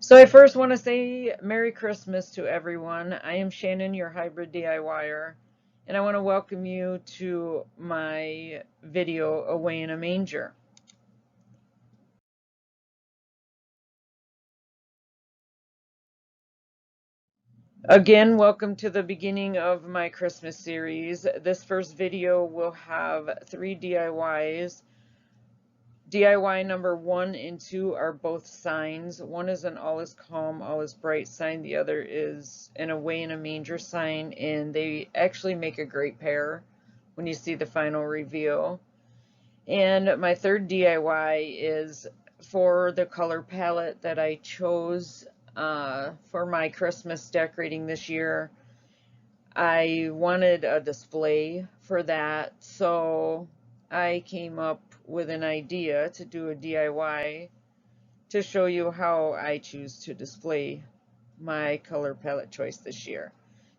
So I first want to say Merry Christmas to everyone. I am Shannon, your hybrid DIYer, and I want to welcome you to my video, Away in a Manger. Again, welcome to the beginning of my Christmas series. This first video will have 3 DIYs. DIY number 1 and 2 are both signs. One is an all is calm, all is bright sign. The other is an Away in a Manger sign, and they actually make a great pair when you see the final reveal. And my third DIY is for the color palette that I chose for my Christmas decorating this year. I wanted a display for that, so I came up with an idea to do a DIY to show you how I choose to display my color palette choice this year.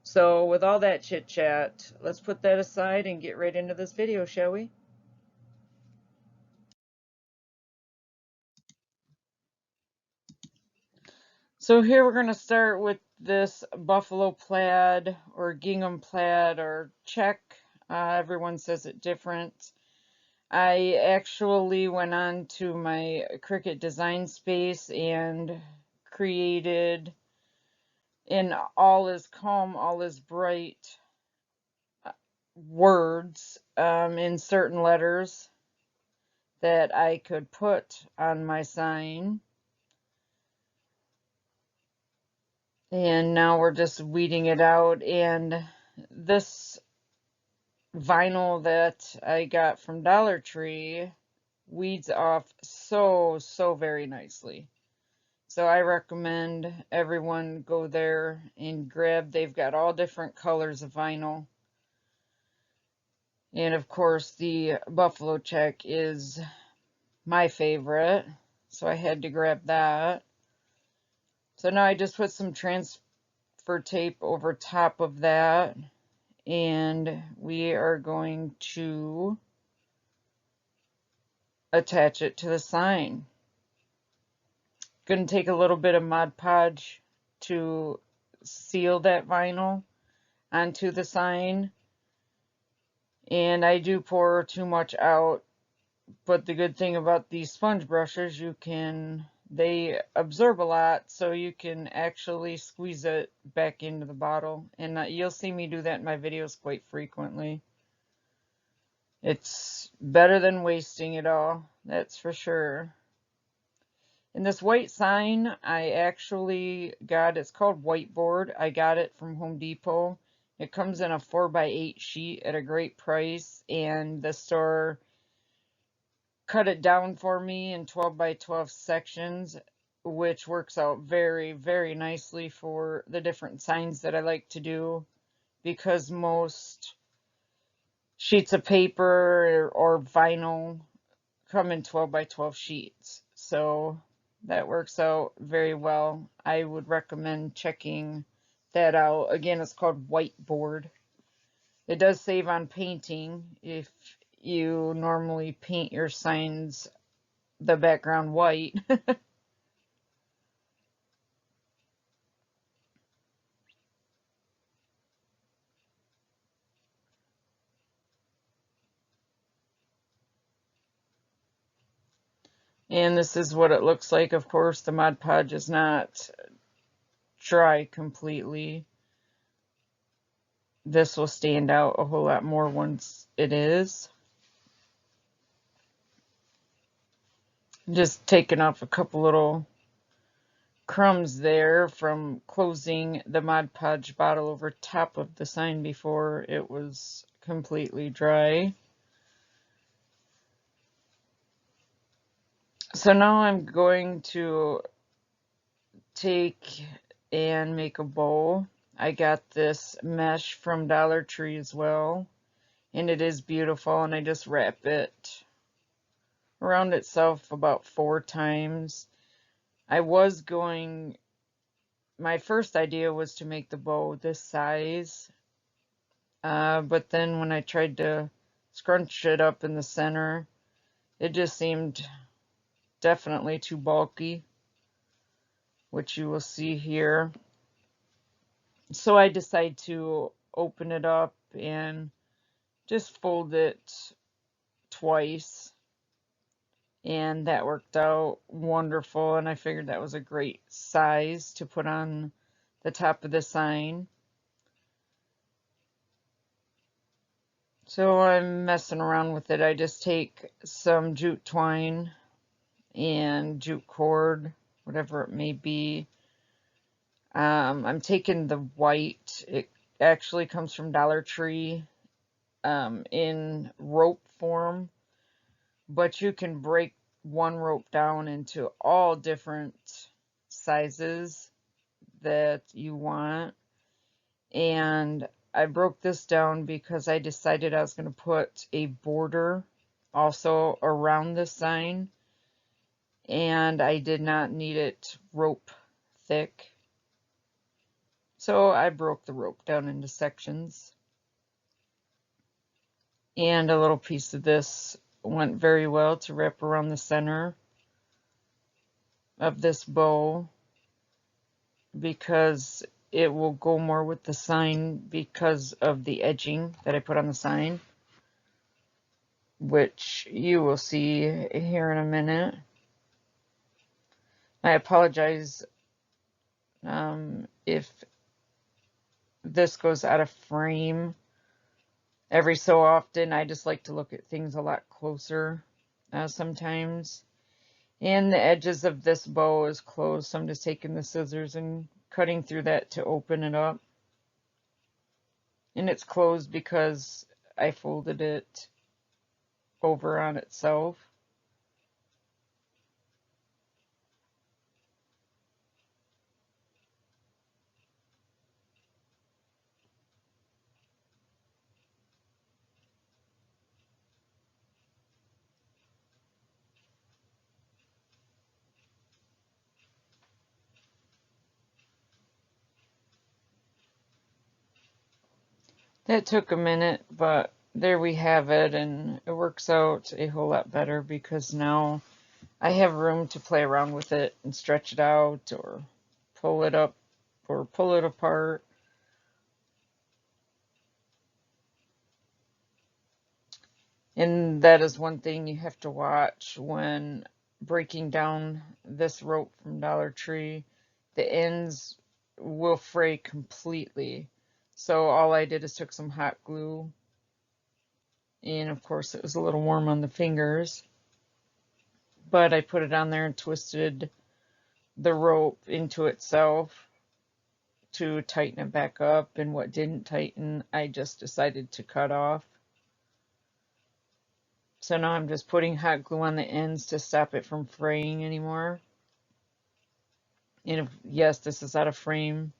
So with all that chit chat, let's put that aside and get right into this video, shall we? So here we're going to start with this buffalo plaid or gingham plaid or check. Everyone says it different. I actually went on to my Cricut design space and created in all is calm, all is bright words in certain letters that I could put on my sign. And now we're just weeding it out, and this vinyl that I got from Dollar Tree weeds off so very nicely. So I recommend everyone go there and grab. They've got all different colors of vinyl. And of course the buffalo check is my favorite, so I had to grab that. So now I just put some transfer tape over top of that, and we are going to attach it to the sign. Going to take a little bit of Mod Podge to seal that vinyl onto the sign, and I do pour too much out, but the good thing about these sponge brushes, they absorb a lot, so you can actually squeeze it back into the bottle, and you'll see me do that in my videos quite frequently. It's better than wasting it all, that's for sure. And this white sign, I actually got, it's called Whiteboard. I got it from Home Depot. It comes in a 4x8 sheet at a great price, and the store cut it down for me in 12x12 sections, which works out very nicely for the different signs that I like to do, because most sheets of paper or vinyl come in 12x12 sheets. So that works out very well. I would recommend checking that out. Again, it's called Whiteboard. It does save on painting if you normally paint your signs the background white. And this is what it looks like. Of course, the Mod Podge is not dry completely. This will stand out a whole lot more once it is. Just taking off a couple little crumbs there from closing the Mod Podge bottle over top of the sign before it was completely dry. So now I'm going to take and make a bow. I got this mesh from Dollar Tree as well, and it is beautiful, and I just wrap it around itself about 4 times. My first idea was to make the bow this size, but then when I tried to scrunch it up in the center, it just seemed definitely too bulky. which you will see here. So I decide to open it up and just fold it twice, and that worked out wonderful, and I figured that was a great size to put on the top of the sign. So I'm messing around with it. I just take some jute twine and jute cord, whatever it may be. I'm taking the white. It actually comes from Dollar Tree in rope form, but you can break one rope down into all different sizes that you want. And I broke this down because I decided I was going to put a border also around the sign, and I did not need it rope thick. So I broke the rope down into sections. And a little piece of this went very well to wrap around the center of this bow, because it will go more with the sign because of the edging that I put on the sign, which you will see here in a minute. I apologize if this goes out of frame. Every so often, I just like to look at things a lot closer sometimes. And the edges of this bow is closed, so I'm just taking the scissors and cutting through that to open it up. And it's closed because I folded it over on itself. That took a minute, but there we have it, and it works out a whole lot better because now I have room to play around with it and stretch it out or pull it up or pull it apart. And that is one thing you have to watch when breaking down this rope from Dollar Tree. The ends will fray completely. So all I did is took some hot glue, and of course it was a little warm on the fingers, but I put it on there and twisted the rope into itself to tighten it back up, and what didn't tighten I just decided to cut off. So now I'm just putting hot glue on the ends to stop it from fraying anymore. And yes, this is out of frame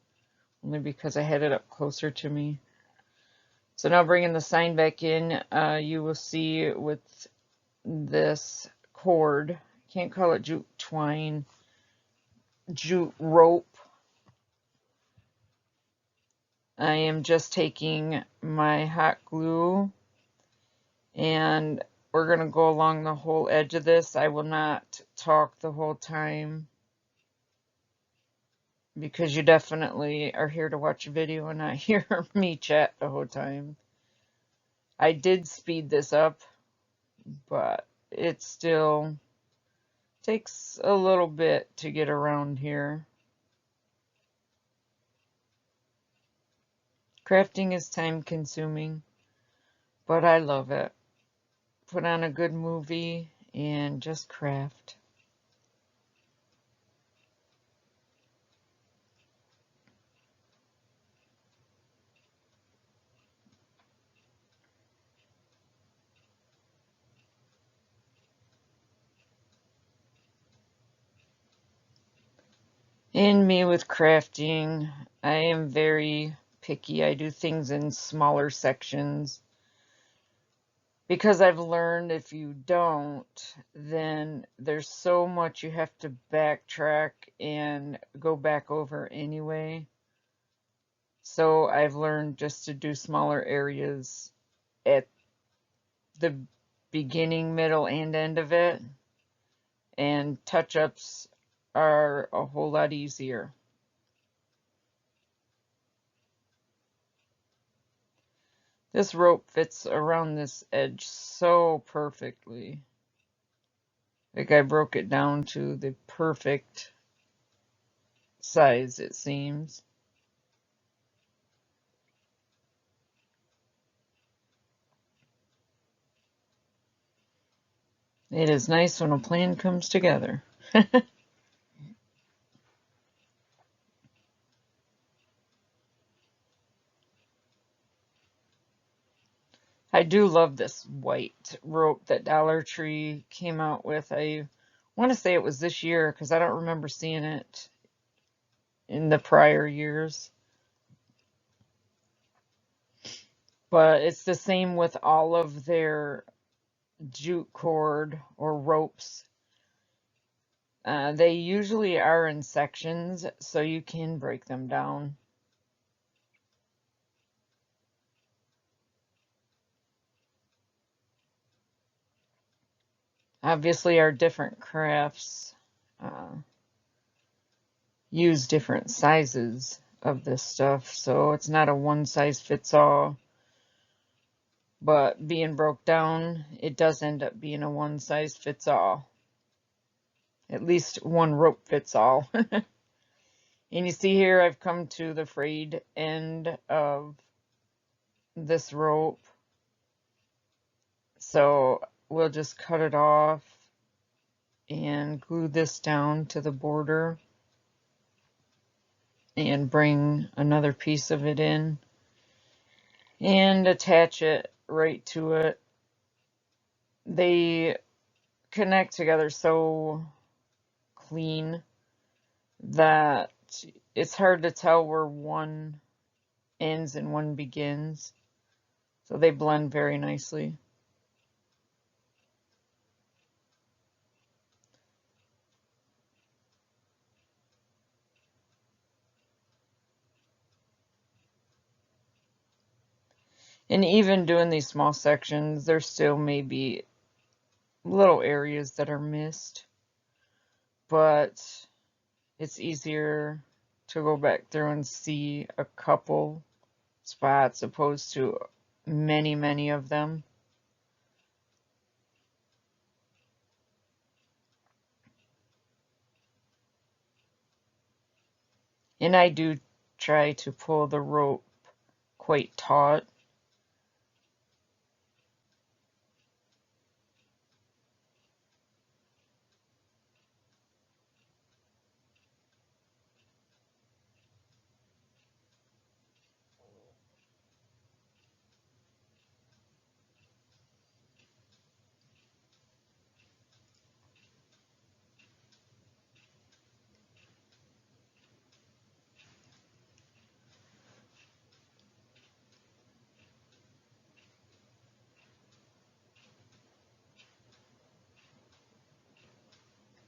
only because I had it up closer to me. So now bringing the sign back in, you will see with this cord, can't call it jute twine, jute rope. I am just taking my hot glue and we're going to go along the whole edge of this. I will not talk the whole time because you definitely are here to watch a video and not hear me chat the whole time. I did speed this up, but it still takes a little bit to get around here. Crafting is time consuming, but I love it. Put on a good movie and just craft. In me with crafting, I am very picky. I do things in smaller sections because I've learned if you don't, then there's so much you have to backtrack and go back over anyway. So I've learned just to do smaller areas at the beginning, middle, and end of it, and touch-ups are a whole lot easier. This rope fits around this edge so perfectly. Like, I broke it down to the perfect size, it seems. It is nice when a plan comes together. I do love this white rope that Dollar Tree came out with. I want to say it was this year because I don't remember seeing it in the prior years. But it's the same with all of their jute cord or ropes. They usually are in sections, so you can break them down. Obviously, our different crafts use different sizes of this stuff, so it's not a one size fits all. But being broke down, it does end up being a one size fits all. At least one rope fits all. And you see here, I've come to the frayed end of this rope. So we'll just cut it off and glue this down to the border and bring another piece of it in and attach it right to it. They connect together so clean that it's hard to tell where one ends and one begins. So they blend very nicely. And even doing these small sections, there still may be little areas that are missed, but it's easier to go back through and see a couple spots opposed to many, many of them. And I do try to pull the rope quite taut.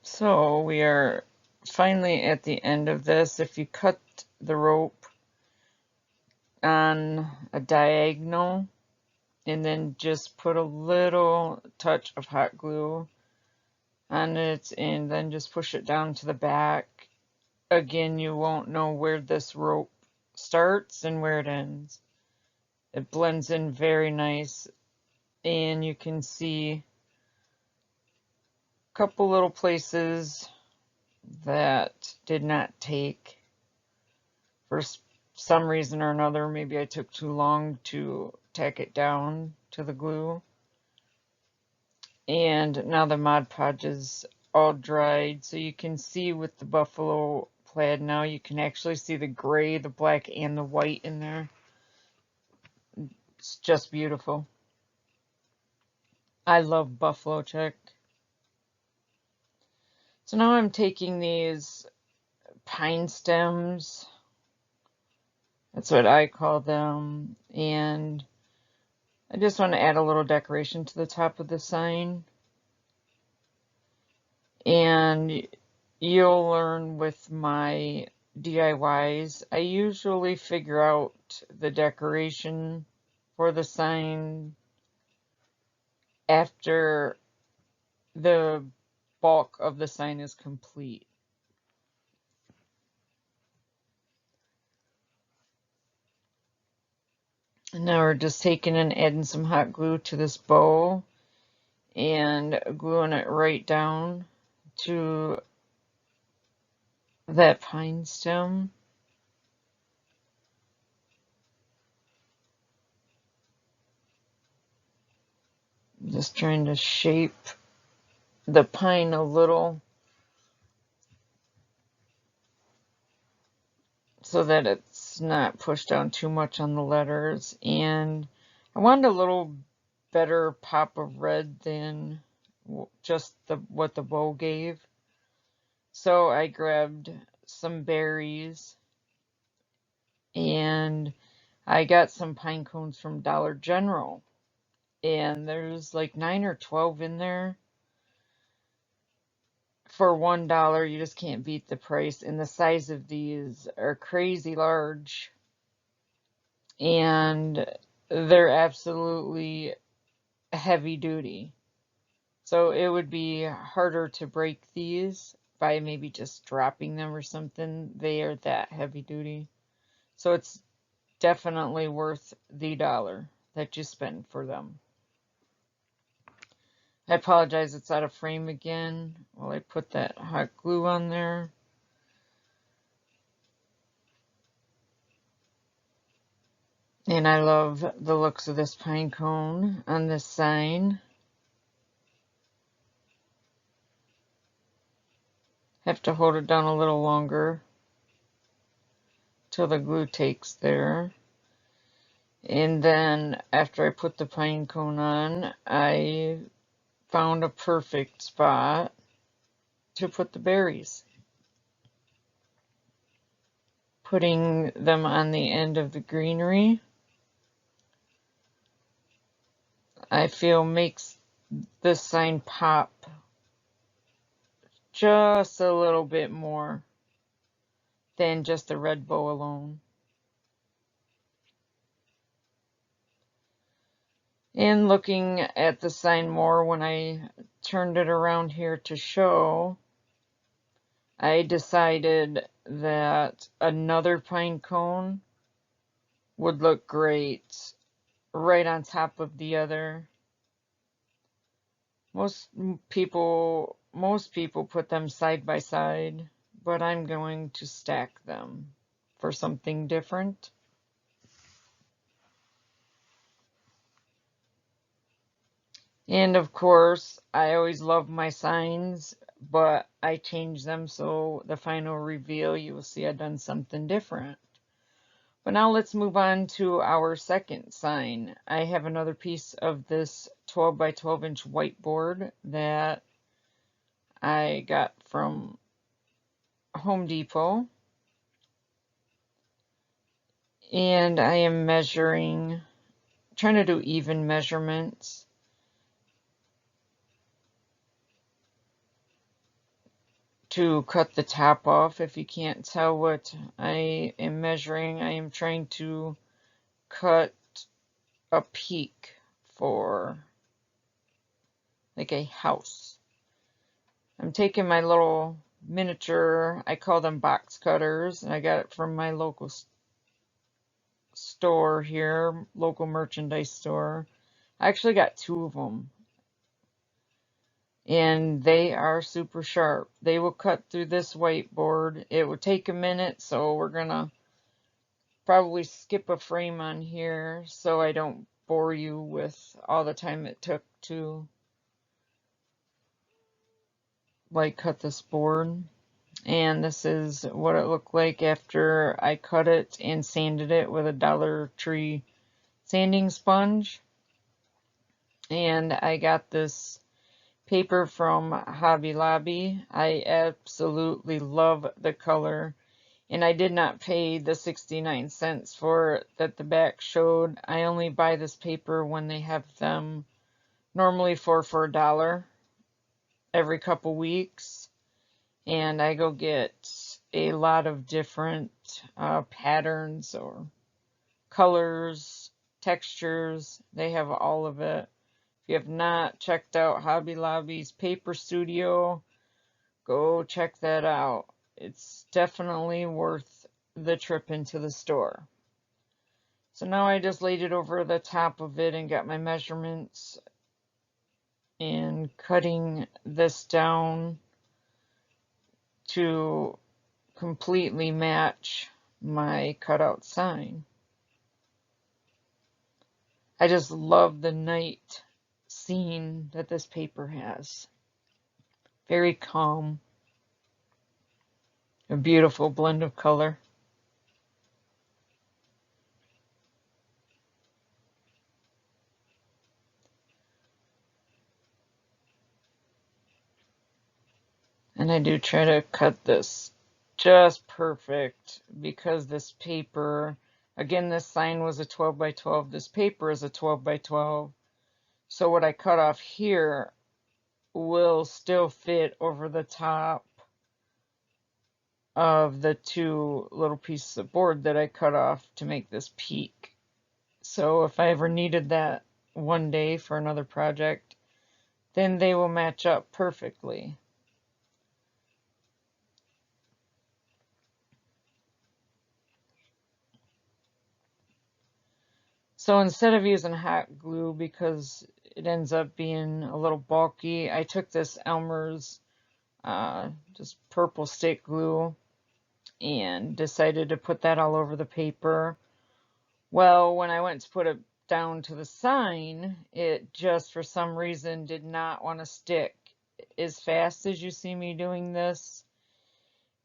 So we are finally at the end of this. If you cut the rope on a diagonal and then just put a little touch of hot glue on it and then just push it down to the back, again, you won't know where this rope starts and where it ends. It blends in very nice, and you can see a couple little places that did not take for some reason or another. Maybe I took too long to tack it down to the glue. And now the Mod Podge is all dried, so you can see with the buffalo plaid now, you can actually see the gray, the black, and the white in there. It's just beautiful. I love buffalo check. So now I'm taking these pine stems, that's what I call them, and I just want to add a little decoration to the top of the sign. And you'll learn with my DIYs, I usually figure out the decoration for the sign after the bulk of the sign is complete. And now we're just taking and adding some hot glue to this bow and gluing it right down to that pine stem. Just trying to shape the pine a little so that it's not pushed down too much on the letters. And I wanted a little better pop of red than just what the bow gave. So I grabbed some berries and I got some pine cones from Dollar General. And there's like 9 or 12 in there for $1. You just can't beat the price. And the size of these are crazy large. And they're absolutely heavy duty. So it would be harder to break these by maybe just dropping them or something. They are that heavy duty. So it's definitely worth the $1 that you spend for them. I apologize, it's out of frame again while I put that hot glue on there. And I love the looks of this pine cone on this sign. Have to hold it down a little longer till the glue takes there. And then after I put the pine cone on, I found a perfect spot to put the berries. Putting them on the end of the greenery, I feel makes this sign pop just a little bit more than just a red bow alone. And looking at the sign more when I turned it around here to show, I decided that another pine cone would look great right on top of the other. Most people put them side by side, but I'm going to stack them for something different. And of course, I always love my signs, but I change them so the final reveal you will see I've done something different. But now let's move on to our second sign. I have another piece of this 12 by 12 inch whiteboard that I got from Home Depot. And I am measuring, trying to do even measurements to cut the top off. If you can't tell what I am measuring, I am trying to cut a peak for like a house. I'm taking my little miniature, I call them box cutters, and I got it from my local store here, local merchandise store. I actually got 2 of them. And they are super sharp. They will cut through this whiteboard. It will take a minute, so we're gonna probably skip a frame on here so I don't bore you with all the time it took to like cut this board. And this is what it looked like after I cut it and sanded it with a Dollar Tree sanding sponge. And I got this paper from Hobby Lobby. I absolutely love the color, and I did not pay the 69 cents for it that the back showed. I only buy this paper when they have them normally for $1 every couple weeks, and I go get a lot of different patterns or colors, textures. They have all of it. If you have not checked out Hobby Lobby's Paper Studio, go check that out. It's definitely worth the trip into the store. So now I just laid it over the top of it and got my measurements and cutting this down to completely match my cutout sign. I just love the night scene that this paper has. Very calm. A beautiful blend of color. And I do try to cut this just perfect because this paper, again, this sign was a 12 by 12. This paper is a 12 by 12. So what I cut off here will still fit over the top of the two little pieces of board that I cut off to make this peak. So if I ever needed that one day for another project, then they will match up perfectly. So instead of using hot glue because it ends up being a little bulky, I took this Elmer's just purple stick glue and decided to put that all over the paper. Well, when I went to put it down to the sign, it just for some reason did not want to stick as fast as you see me doing this.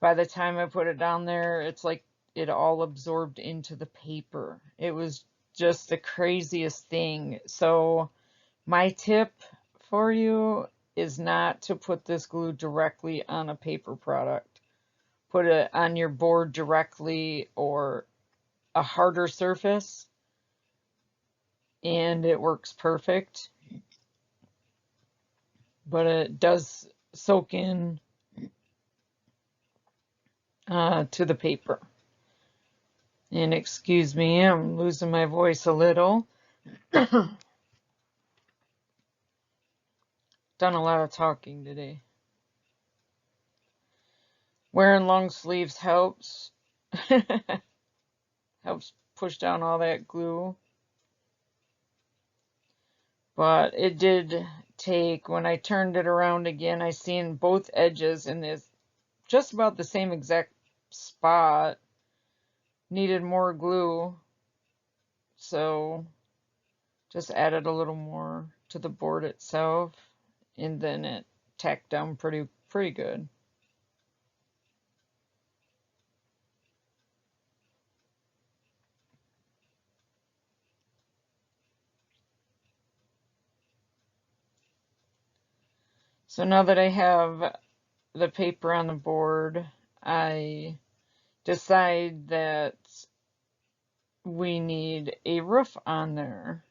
By the time I put it down there, it's like it all absorbed into the paper. It was just the craziest thing. So my tip for you is not to put this glue directly on a paper product. Put it on your board directly or a harder surface and it works perfect. But it does soak in to the paper. And excuse me, I'm losing my voice a little. Done a lot of talking today. Wearing long sleeves helps. Helps push down all that glue. But it did take, when I turned it around again, I seen both edges in this just about the same exact spot. Needed more glue. So just added a little more to the board itself. And then it tacked down pretty good. So now that I have the paper on the board, I decide that we need a roof on there.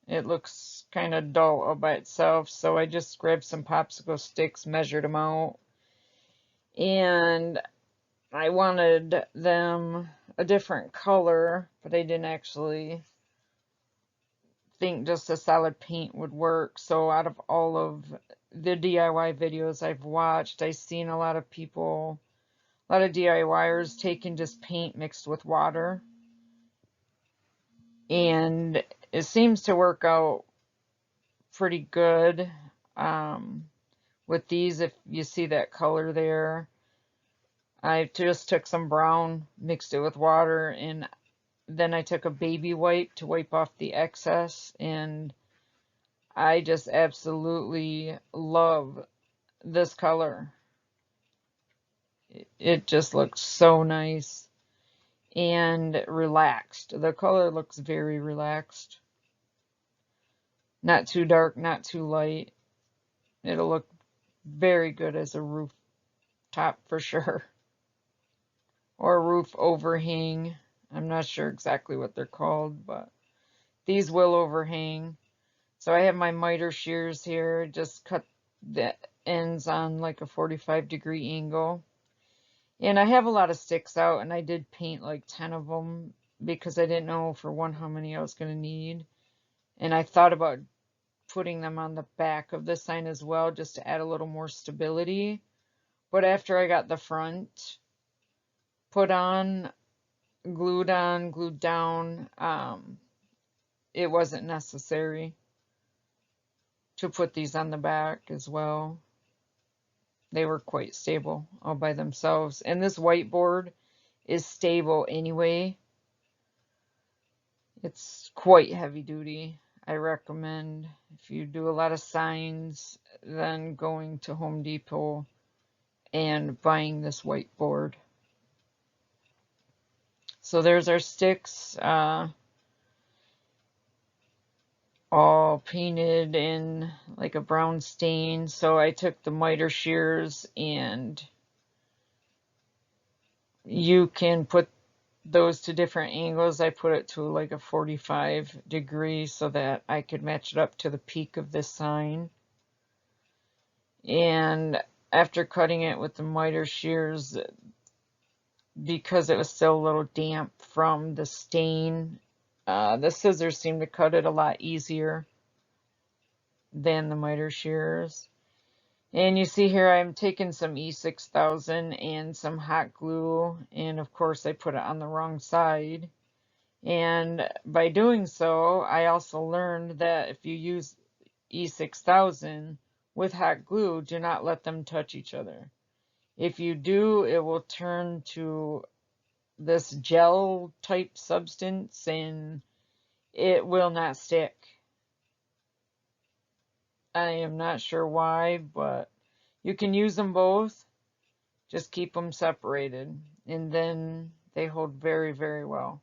It looks kind of dull all by itself, so I just grabbed some popsicle sticks, measured them out, and I wanted them a different color, but I didn't actually think just a solid paint would work. So out of all of the DIY videos I've watched, I've seen a lot of people, a lot of DIYers taking just paint mixed with water. And it seems to work out pretty good. With these, if you see that color there, I just took some brown, mixed it with water, and then I took a baby wipe to wipe off the excess, and I just absolutely love this color. It just looks so nice and relaxed. The color looks very relaxed. Not too dark, not too light. It'll look very good as a roof top for sure. Or a roof overhang. I'm not sure exactly what they're called, but these will overhang. So I have my miter shears here, just cut the ends on like a 45-degree angle. And I have a lot of sticks out, and I did paint like 10 of them because I didn't know, for one, how many I was going to need. And I thought about putting them on the back of the sign as well, just to add a little more stability. But after I got the front put on, glued on, glued down. It wasn't necessary to put these on the back as well. They were quite stable all by themselves. And this whiteboard is stable anyway. It's quite heavy duty. I recommend, if you do a lot of signs, then going to Home Depot and buying this whiteboard. So there's our sticks, all painted in like a brown stain. So I took the miter shears, and you can put those to different angles. I put it to like a 45 degree so that I could match it up to the peak of this sign. And after cutting it with the miter shears, because it was still a little damp from the stain, the scissors seemed to cut it a lot easier than the miter shears. And you see here I'm taking some E6000 and some hot glue, and of course I put it on the wrong side. And by doing so, I also learned that if you use E6000 with hot glue, do not let them touch each other. If you do, it will turn to this gel type substance and it will not stick. I am not sure why, but you can use them both. Just keep them separated, and then they hold very, very well.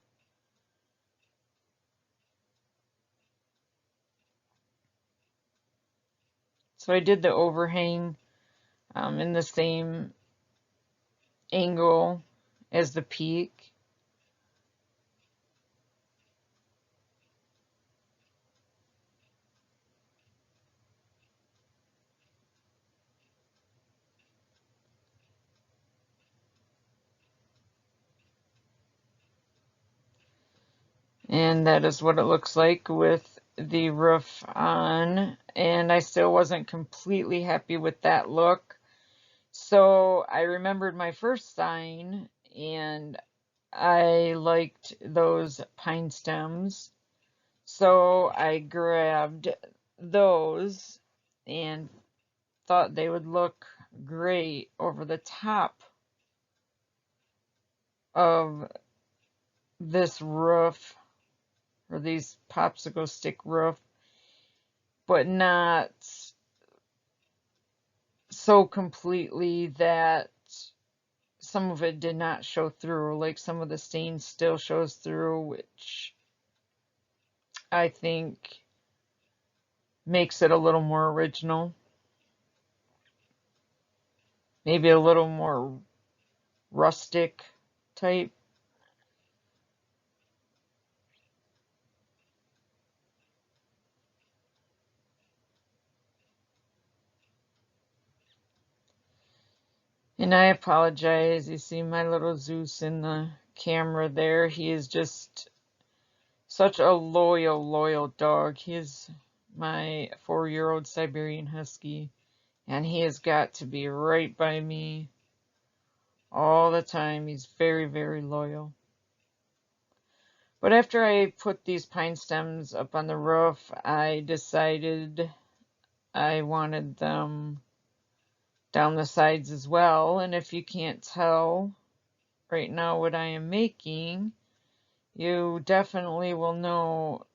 So I did the overhang in the same angle as the peak. And that is what it looks like with the roof on. And I still wasn't completely happy with that look. So I remembered my first sign, and I liked those pine stems. So I grabbed those and thought they would look great over the top of this roof, or these popsicle stick roof, but not so completely that some of it did not show through. Like some of the stain still shows through, which I think makes it a little more original. Maybe a little more rustic type. And I apologize. You see my little Zeus in the camera there. He is just such a loyal, loyal dog. He is my 4-year-old Siberian Husky, and he has got to be right by me all the time. He's very, very loyal. But after I put these pine stems up on the roof, I decided I wanted them down the sides as well. And if you can't tell right now what I am making, you definitely will know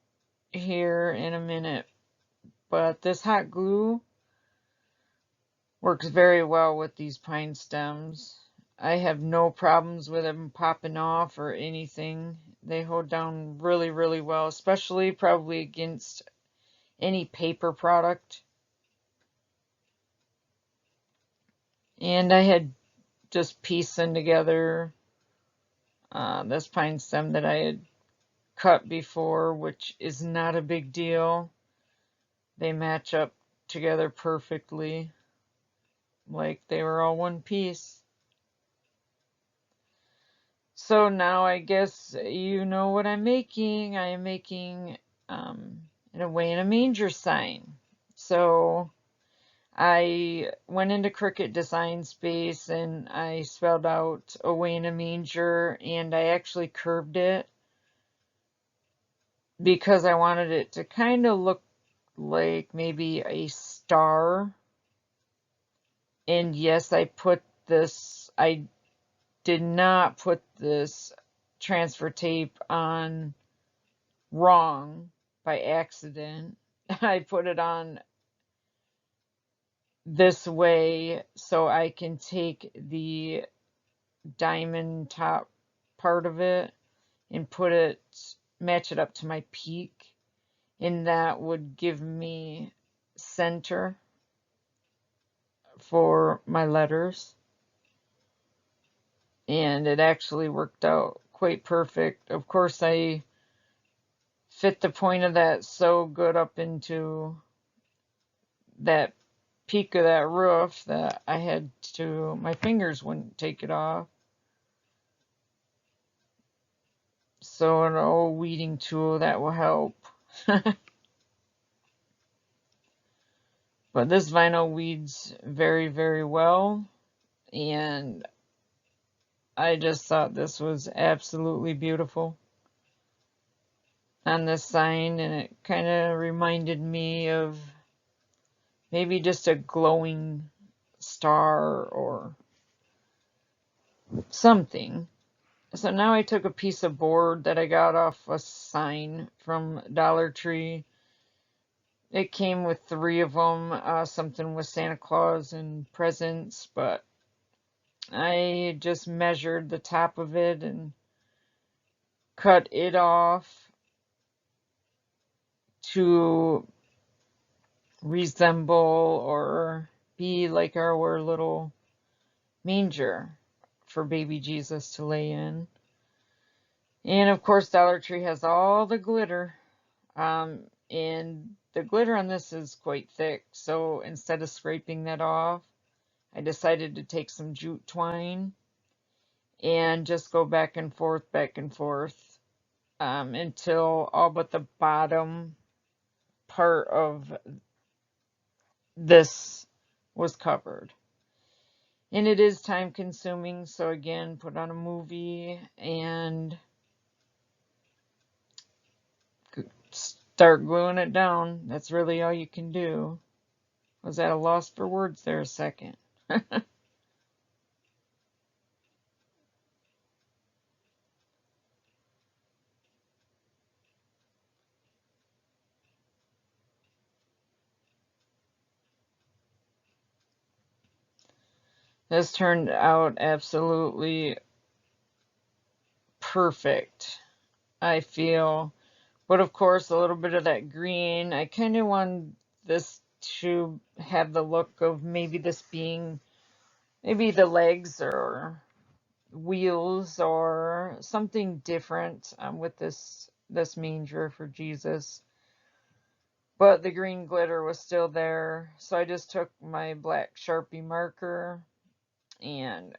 here in a minute. But this hot glue works very well with these pine stems. I have no problems with them popping off or anything. They hold down really, really well, especially probably against any paper product. And I had just piecing together this pine stem that I had cut before, which is not a big deal. They match up together perfectly, like they were all one piece. So now I guess you know what I'm making. I am making an Away in a Manger sign. So I went into Cricut Design Space and I spelled out Away in a Manger, and I actually curved it because I wanted it to kind of look like maybe a star. And yes, I did not put this transfer tape on wrong by accident. I put it on this way so I can take the diamond top part of it and match it up to my peak, and that would give me center for my letters. And it actually worked out quite perfect. Of course, I fit the point of that so good up into that peak of that roof that my fingers wouldn't take it off. So an old weeding tool, that will help. But this vinyl weeds very, very well, and I just thought this was absolutely beautiful on this sign, and it kind of reminded me of maybe just a glowing star or something. So now I took a piece of board that I got off a sign from Dollar Tree. It came with 3 of them, something with Santa Claus and presents, but I just measured the top of it and cut it off to resemble or be like our little manger for baby Jesus to lay in. And of course, Dollar Tree has all the glitter, and the glitter on this is quite thick, so instead of scraping that off, I decided to take some jute twine and just go back and forth, until all but the bottom part of this was covered. And it is time consuming, so again, put on a movie and start gluing it down. That's really all you can do. Was at a loss for words there a second. This turned out absolutely perfect, I feel. But of course, a little bit of that green. I kind of want this to have the look of maybe this being maybe the legs or wheels or something different, with this manger for Jesus. But the green glitter was still there, so I just took my black Sharpie marker and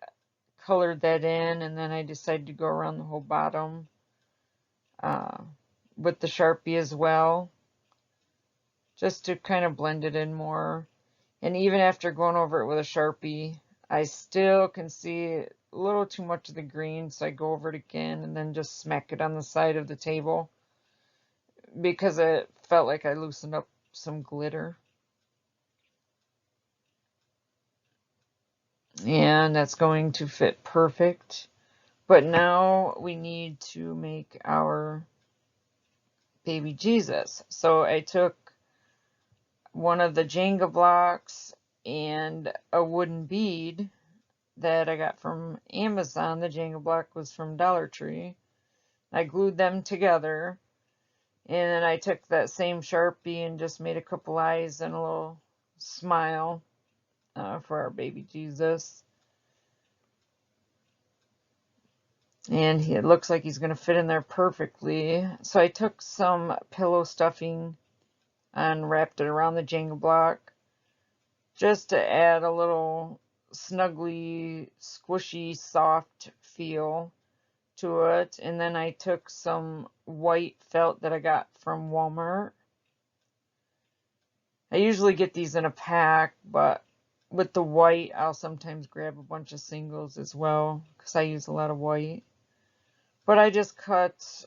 colored that in, and then I decided to go around the whole bottom uh, with the Sharpie as well, just to kind of blend it in more. And even after going over it with a Sharpie, I still can see a little too much of the green, so I go over it again and then just smack it on the side of the table because it felt like I loosened up some glitter. And that's going to fit perfect. But now we need to make our baby Jesus. So I took one of the Jenga blocks and a wooden bead that I got from Amazon. The Jenga block was from Dollar Tree. I glued them together, and then I took that same Sharpie and just made a couple eyes and a little smile for our baby Jesus. And it looks like he's going to fit in there perfectly. So I took some pillow stuffing and wrapped it around the Jenga block just to add a little snuggly, squishy, soft feel to it. And then I took some white felt that I got from Walmart I usually get these in a pack, but with the white, I'll sometimes grab a bunch of singles as well because I use a lot of white. But I just cut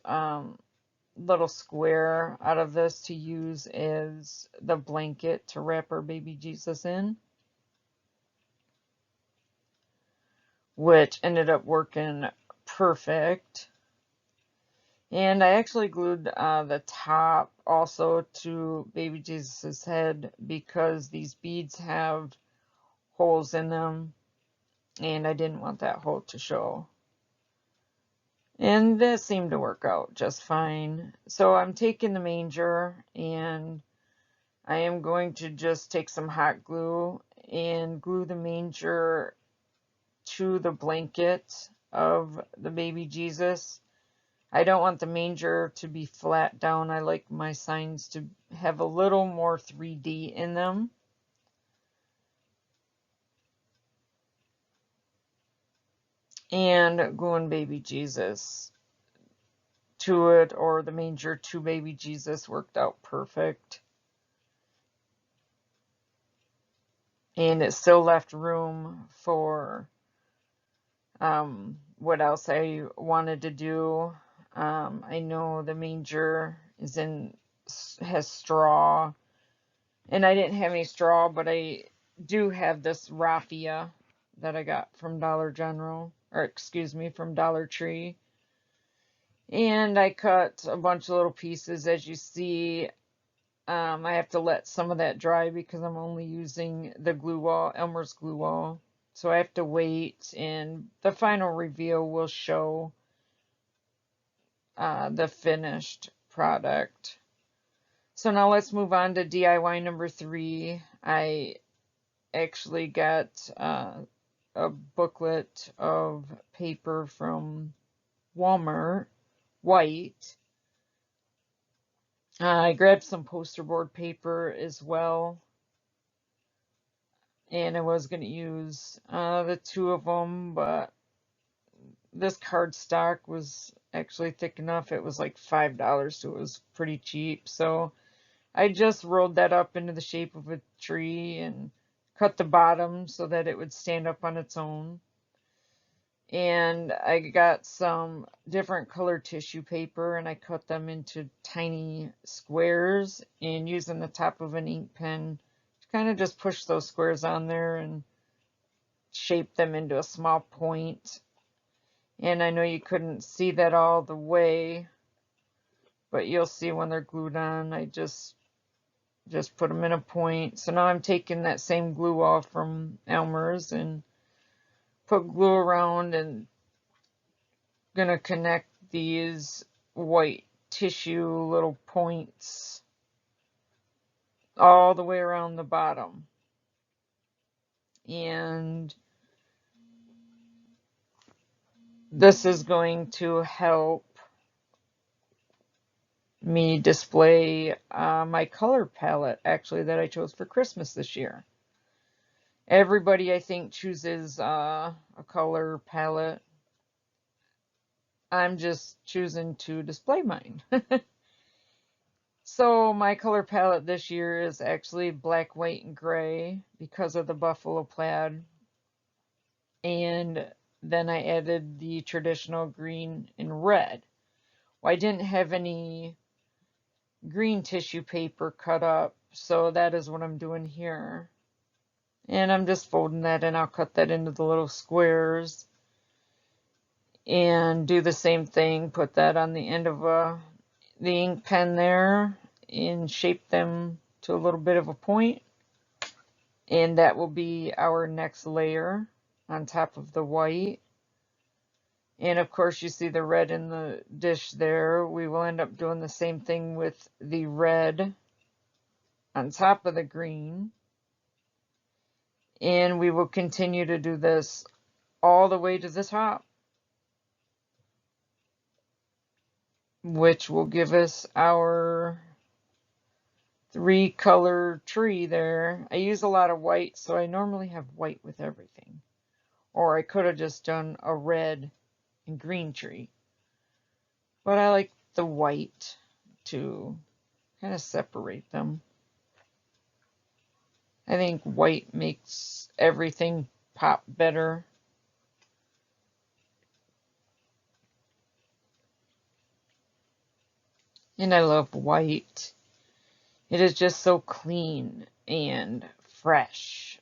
little square out of this to use as the blanket to wrap our baby Jesus in, which ended up working perfect. And I actually glued the top also to baby Jesus's head because these beads have holes in them and I didn't want that hole to show. And this seemed to work out just fine. So I'm taking the manger and I am going to just take some hot glue and glue the manger to the blanket of the baby Jesus. I don't want the manger to be flat down. I like my signs to have a little more 3D in them. And gluing baby Jesus to it, or the manger to baby Jesus, worked out perfect. And it still left room for what else I wanted to do. I know the manger has straw, and I didn't have any straw, but I do have this raffia that I got from Dollar General, or excuse me, from Dollar Tree. And I cut a bunch of little pieces, as you see. I have to let some of that dry because I'm only using the glue wall, Elmer's glue wall. So I have to wait, and the final reveal will show the finished product. So now let's move on to DIY number 3. I actually got a booklet of paper from Walmart, white. I grabbed some poster board paper as well, and I was going to use the 2 of them, but this cardstock was actually thick enough. It was like $5, so it was pretty cheap. So I just rolled that up into the shape of a tree and cut the bottom so that it would stand up on its own. And I got some different color tissue paper and I cut them into tiny squares, and using the top of an ink pen to kind of just push those squares on there and shape them into a small point. And I know you couldn't see that all the way, but you'll see when they're glued on. I just put them in a point. So now I'm taking that same glue off from Elmer's and put glue around and gonna connect these white tissue little points all the way around the bottom. And this is going to help me display my color palette, actually, that I chose for Christmas this year. Everybody, I think, chooses a color palette. I'm just choosing to display mine. So my color palette this year is actually black, white, and gray because of the buffalo plaid. And then I added the traditional green and red. Well, I didn't have any green tissue paper cut up, so that is what I'm doing here. And I'm just folding that and I'll cut that into the little squares and do the same thing, put that on the end of the ink pen there and shape them to a little bit of a point. And that will be our next layer on top of the white. And of course you see the red in the dish there. We will end up doing the same thing with the red on top of the green. And we will continue to do this all the way to the top, which will give us our 3-color tree there. I use a lot of white, so I normally have white with everything. Or I could have just done a red and green tree. But I like the white to kind of separate them. I think white makes everything pop better. And I love white. It is just so clean and fresh.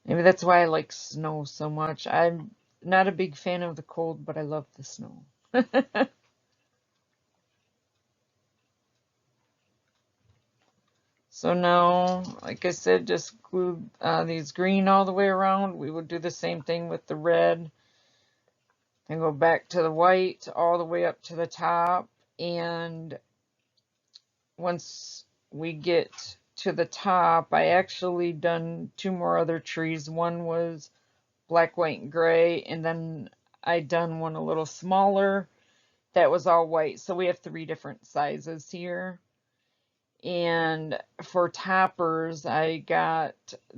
Maybe that's why I like snow so much. I'm not a big fan of the cold, but I love the snow. So now, like I said, just glue these green all the way around. We will do the same thing with the red. And go back to the white all the way up to the top. And once we get to the top, I actually done two more other trees. One was black, white, and gray, and then I done one a little smaller that was all white. So we have three different sizes here. And for toppers, I got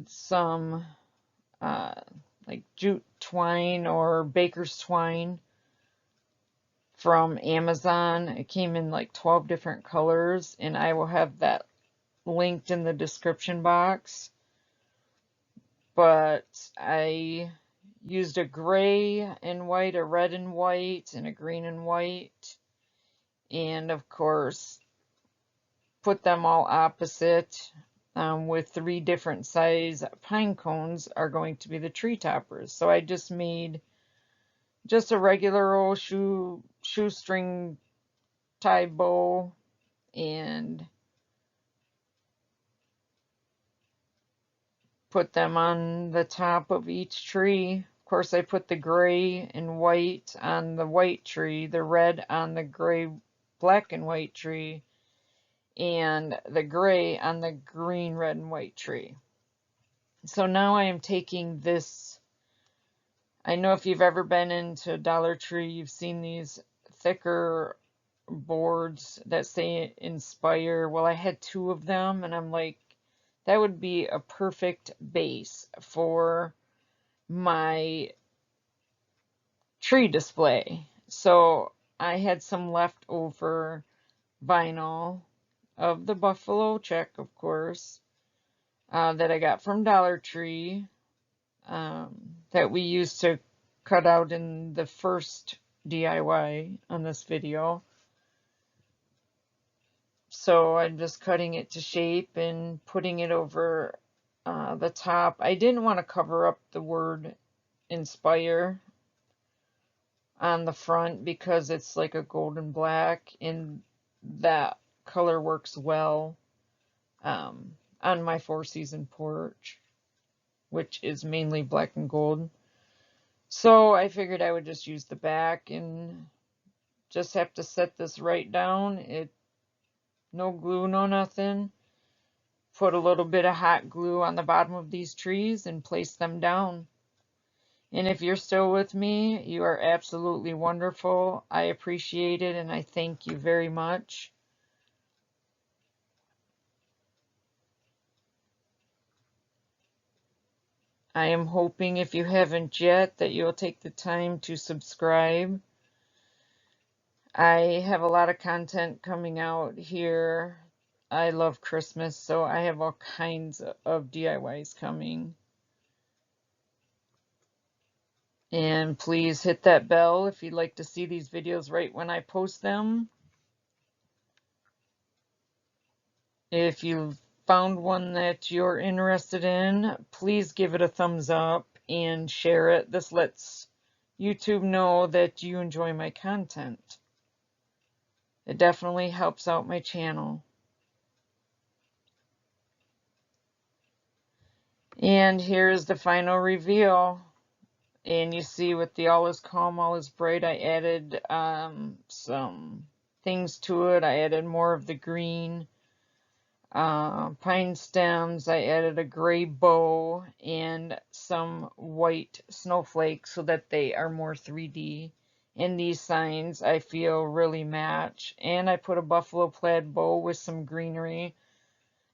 some like jute twine or baker's twine from Amazon. It came in like 12 different colors, and I will have that linked in the description box. But I used a gray and white, a red and white, and a green and white. And of course, put them all opposite with three different size pine cones are going to be the tree toppers. So I just made just a regular old shoestring tie bow and put them on the top of each tree. Of course, I put the gray and white on the white tree, the red on the gray, black and white tree, and the gray on the green, red, and white tree. So now I am taking this. I know if you've ever been into Dollar Tree, you've seen these thicker boards that say Inspire. Well, I had two of them, and I'm like, that would be a perfect base for my tree display. So I had some leftover vinyl of the buffalo check, of course, that I got from Dollar Tree, that we used to cut out in the first DIY on this video. So I'm just cutting it to shape and putting it over the top. I didn't want to cover up the word Inspire on the front because it's like a golden black, and that color works well on my four-season porch, which is mainly black and gold. So I figured I would just use the back and just have to set this right down. No glue, no nothing. Put a little bit of hot glue on the bottom of these trees and place them down. And if you're still with me, you are absolutely wonderful. I appreciate it, and I thank you very much. I am hoping, if you haven't yet, that you'll take the time to subscribe. I have a lot of content coming out here. I love Christmas, so I have all kinds of DIYs coming. And please hit that bell if you'd like to see these videos right when I post them. If you've found one that you're interested in, please give it a thumbs up and share it. This lets YouTube know that you enjoy my content. It definitely helps out my channel. And here's the final reveal. And you see, with the all is calm, all is bright, I added some things to it. I added more of the green pine stems. I added a gray bow and some white snowflakes so that they are more 3D. And these signs, I feel, really match. And I put a buffalo plaid bow with some greenery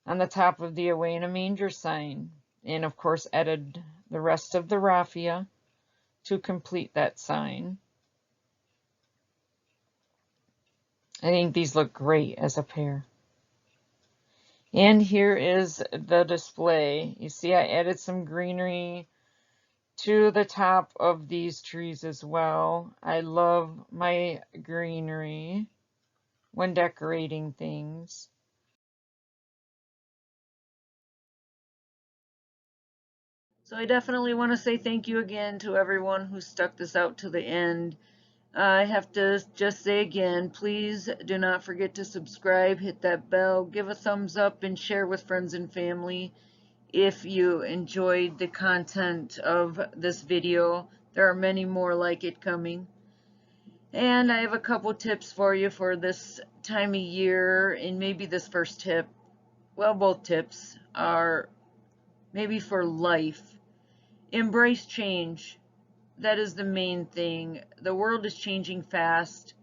on the top of the Away In A Manger sign. And of course added the rest of the raffia to complete that sign. I think these look great as a pair. And here is the display. You see I added some greenery to the top of these trees as well. I love my greenery when decorating things. So I definitely want to say thank you again to everyone who stuck this out to the end. I have to just say again, please do not forget to subscribe, hit that bell, give a thumbs up, and share with friends and family if you enjoyed the content of this video. There are many more like it coming. And I have a couple tips for you for this time of year, and maybe this first tip, well, both tips are maybe for life. Embrace change. That is the main thing. The world is changing fast,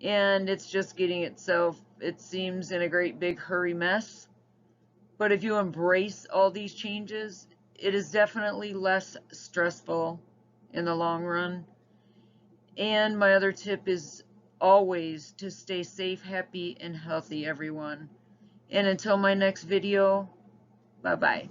and it's just getting itself, it seems, in a great big hurry mess. But if you embrace all these changes, it is definitely less stressful in the long run. And my other tip is always to stay safe, happy, and healthy, everyone. And until my next video, bye-bye.